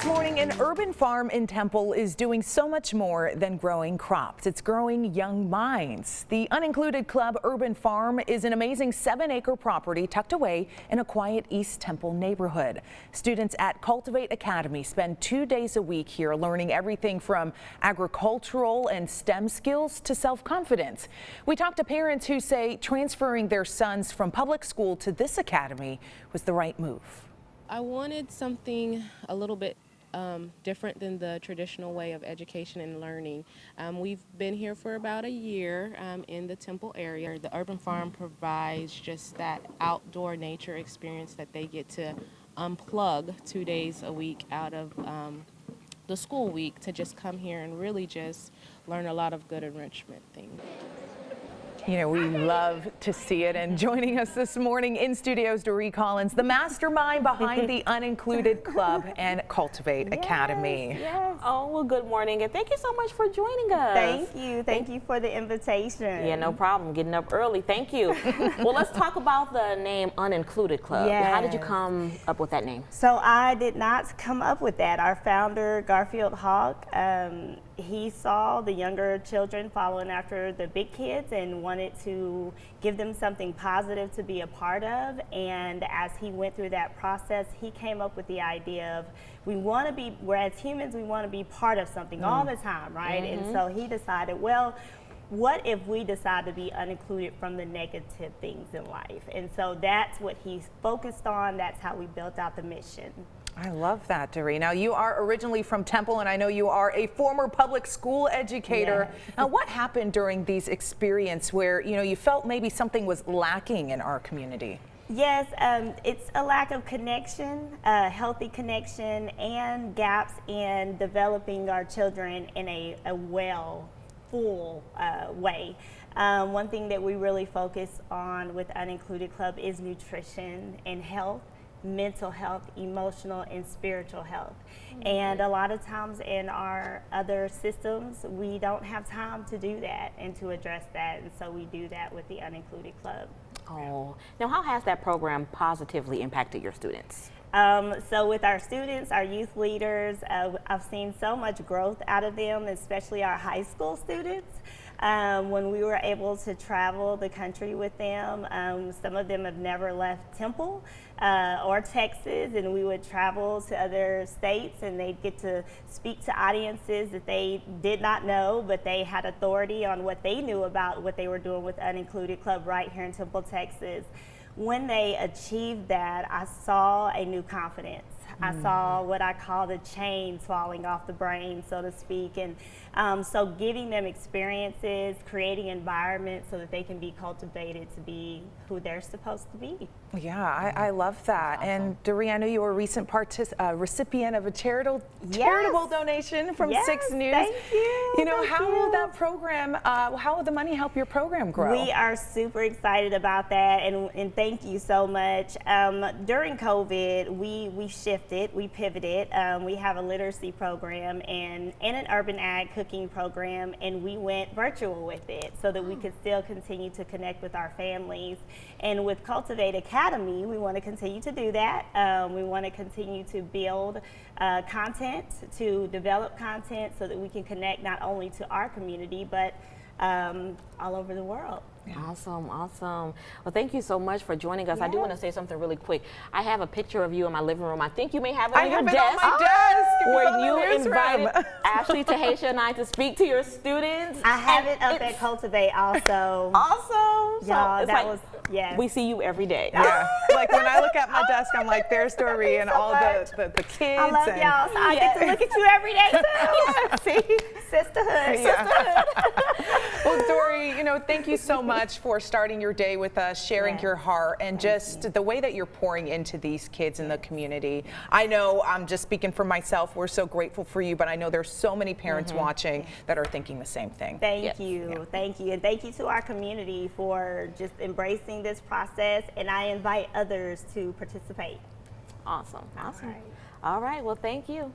This morning, an urban farm in Temple is doing so much more than growing crops. It's growing young minds. The Unincluded Club Urban Farm is an amazing 7-acre property tucked away in a quiet East Temple neighborhood. Students at Cultivate Academy spend 2 days a week here learning everything from agricultural and STEM skills to self-confidence. We talked to parents who say transferring their sons from public school to this academy was the right move. I wanted something a little bit different than the traditional way of education and learning. We've been here for about a year in the Temple area. The urban farm provides just that outdoor nature experience that they get to unplug 2 days a week out of the school week to just come here and really just learn a lot of good enrichment things. You know, we love to see it. And joining us this morning in studios, Doree Collins, the mastermind behind the Unincluded Club and Cultivate Academy. Yes. Oh, well, good morning, and thank you so much for joining us. Thank you. Thank you for the invitation. Yeah, no problem. Getting up early. Thank you. Well, let's talk about the name Unincluded Club. Yes. How did you come up with that name? So I did not come up with that. Our founder, Garfield Hawk, he saw the younger children following after the big kids and wanted to give them something positive to be a part of. And as he went through that process, he came up with the idea of we're as humans, we want to be part of something all the time, right? And so he decided, well, what if we decide to be unincluded from the negative things in life? And so that's what he's focused on. That's how we built out the mission. I love that, Doree. Now, you are originally from Temple, and I know you are a former public school educator. Yes. Now, what happened during these experiences where, you know, you felt maybe something was lacking in our community? Yes, it's a lack of connection, healthy connection, and gaps in developing our children in a full way. One thing that we really focus on with Unincluded Club is nutrition and health, mental health, emotional and spiritual health. And a lot of times in our other systems, we don't have time to do that and to address that. And so we do that with the Unincluded Club. Oh, now how has that program positively impacted your students? So with our students, our youth leaders, I've seen so much growth out of them, especially our high school students. When we were able to travel the country with them, some of them have never left Temple or Texas, and we would travel to other states and they'd get to speak to audiences that they did not know, but they had authority on what they knew about what they were doing with Unincluded Club right here in Temple, Texas. When they achieved that, I saw a new confidence. I saw what I call the chains falling off the brain, so to speak. And so giving them experiences, creating environments so that they can be cultivated to be who they're supposed to be. Yeah, I love that. Awesome. And Doree, I know you were a recent recipient of a charitable donation from 6 News. Thank you. You know, how will that program, how will the money help your program grow? We are super excited about that, and thank you so much. During COVID, we shifted, we pivoted. We have a literacy program and an urban ag cooking program, and we went virtual with it so that we could still continue to connect with our families. And with Cultivate Academy, we want to continue to do that. We want to continue to build content, to develop content so that we can connect not only to our community, but all over the world. Yeah. Awesome, awesome. Well, thank you so much for joining us. I do want to say something really quick. I have a picture of you in my living room. I think you may have it on your desk. I have it on my desk. Where you invited Ashley, Tahisha, and I to speak to your students. I have it up at Cultivate also. Awesome. Y'all, so that was, yes. We see you every day. Yeah, like when I look at my desk, I'm like, there's Doree and all the kids. I love y'all, so I get to look at you every day too. See, sisterhood. Yeah. Well, Doree, you know, thank you so much for starting your day with us, sharing your heart, and just the way that you're pouring into these kids in the community. I know I'm just speaking for myself. We're so grateful for you, but I know there's so many parents watching that are thinking the same thing. Thank you. Thank you. And thank you to our community for just embracing this process, and I invite others to participate. Awesome. All right. All right. Well, thank you.